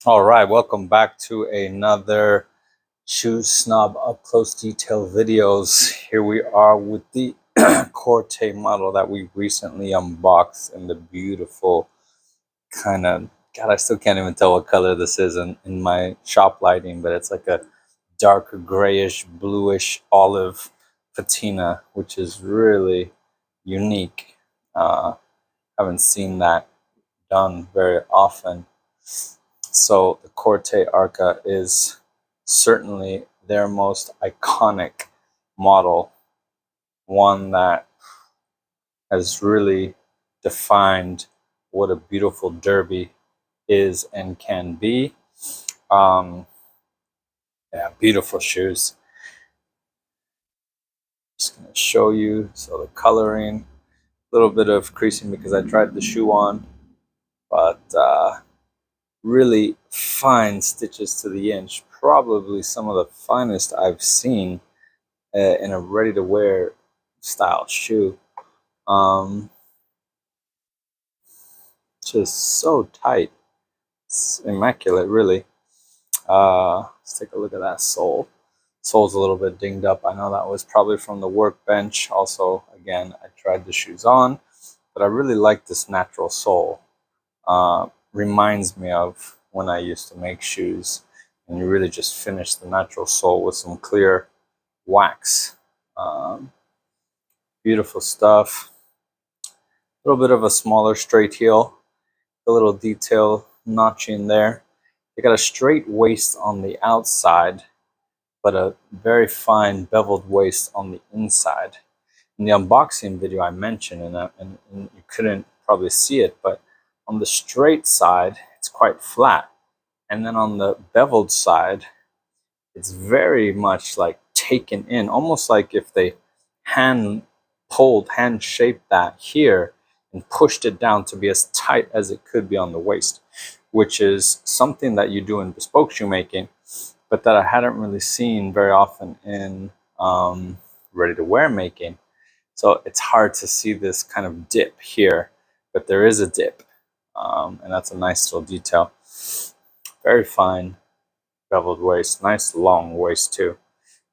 All right, welcome back to another Shoe Snob Up Close Detail videos. Here we are with the Corthay model that we recently unboxed in the beautiful kind of, God, I still can't even tell what color this is in my shop lighting, but it's like a darker grayish, bluish, olive patina, which is really unique. Haven't seen that done very often. So the Corthay Arca is certainly their most iconic model, one that has really defined what a beautiful derby is and can be. Yeah, beautiful shoes. Just gonna show you. So the coloring, a little bit of creasing because I tried the shoe on, but really fine stitches to the inch. Probably some of the finest I've seen in a ready-to-wear style shoe. Just so tight. It's immaculate, really. Let's take a look at that sole. Sole's a little bit dinged up. I know that was probably from the workbench. Also, again, I tried the shoes on, but I really like this natural sole. Reminds me of when I used to make shoes, and you really just finish the natural sole with some clear wax. Beautiful stuff. A little bit of a smaller straight heel, a little detail notching there. They got a straight waist on the outside, but a very fine beveled waist on the inside. In the unboxing video I mentioned, and you couldn't probably see it, but on the straight side, it's quite flat. And then on the beveled side, it's very much like taken in, almost like if they hand shaped that here and pushed it down to be as tight as it could be on the waist, which is something that you do in bespoke shoemaking, but that I hadn't really seen very often in ready-to-wear making. So it's hard to see this kind of dip here, but there is a dip, and that's a nice little detail. Very fine beveled waist, nice long waist too.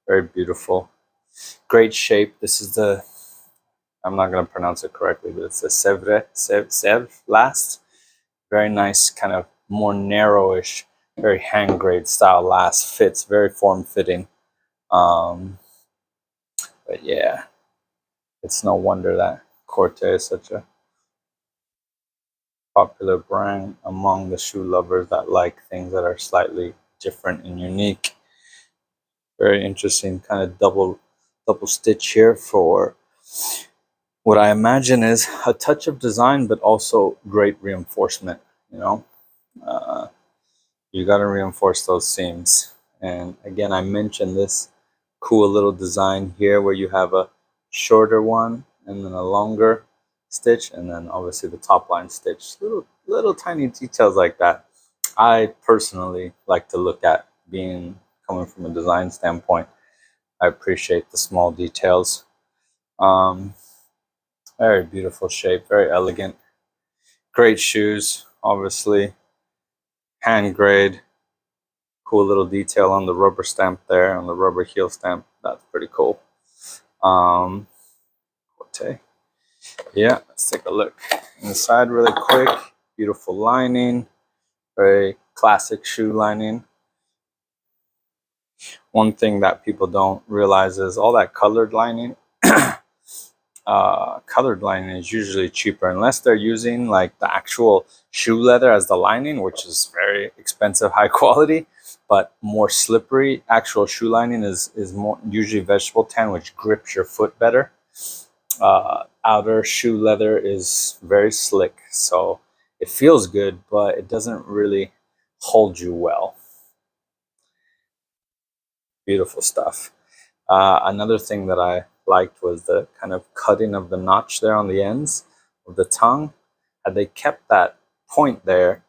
Very beautiful. Great shape. This is the, I'm not going to pronounce it correctly, but it's the Sevre last. Very nice, kind of more narrowish, very hand grade style last. Fits, very form fitting. But yeah, it's no wonder that Corthay is such a popular brand among the shoe lovers that like things that are slightly different and unique. Very interesting kind of double stitch here for what I imagine is a touch of design, but also great reinforcement. You know, you got to reinforce those seams. And again, I mentioned this cool little design here where you have a shorter one and then a longer stitch, and then obviously the top line stitch. Little tiny details like that I personally like to look at, being coming from a design standpoint. I appreciate the small details. Very beautiful shape, very elegant. Great shoes, obviously. Hand grade. Cool little detail on the rubber stamp there, on the rubber heel stamp. That's pretty cool. Corthay. Yeah, let's take a look inside really quick. Beautiful lining. Very classic shoe lining. One thing that people don't realize is all that colored lining. Colored lining is usually cheaper unless they're using like the actual shoe leather as the lining, which is very expensive, high quality, but more slippery. Actual shoe lining is more usually vegetable tan, which grips your foot better. Outer shoe leather is very slick, so it feels good, but it doesn't really hold you well. Beautiful stuff. Another thing that I liked was the kind of cutting of the notch there on the ends of the tongue. Had they kept that point there,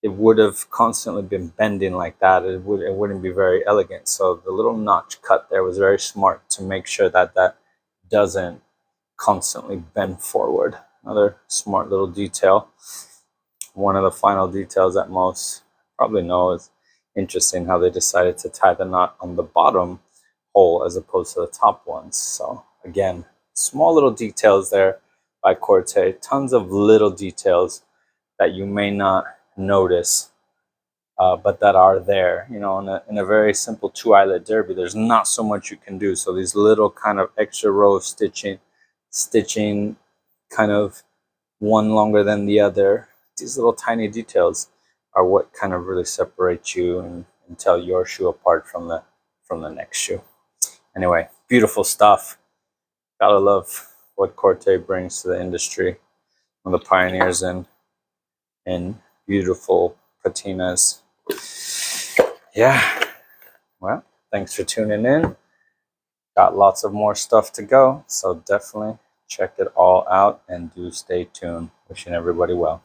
it would have constantly been bending like that. It wouldn't be very elegant. So the little notch cut there was very smart to make sure that that doesn't constantly bend forward. Another smart little detail. One of the final details that most probably know, it's interesting how they decided to tie the knot on the bottom hole as opposed to the top ones. So again, small little details there by Corthay. Tons of little details that you may not notice, but that are there. You know, in a very simple 2-eyelet derby, there's not so much you can do. So these little kind of extra row of stitching kind of one longer than the other, these little tiny details are what kind of really separate you and tell your shoe apart from the next shoe. Anyway, beautiful stuff. Gotta love what Corthay brings to the industry. One of the pioneers in beautiful patinas. Yeah. Well, thanks for tuning in. Got lots of more stuff to go, so definitely check it all out and do stay tuned. Wishing everybody well.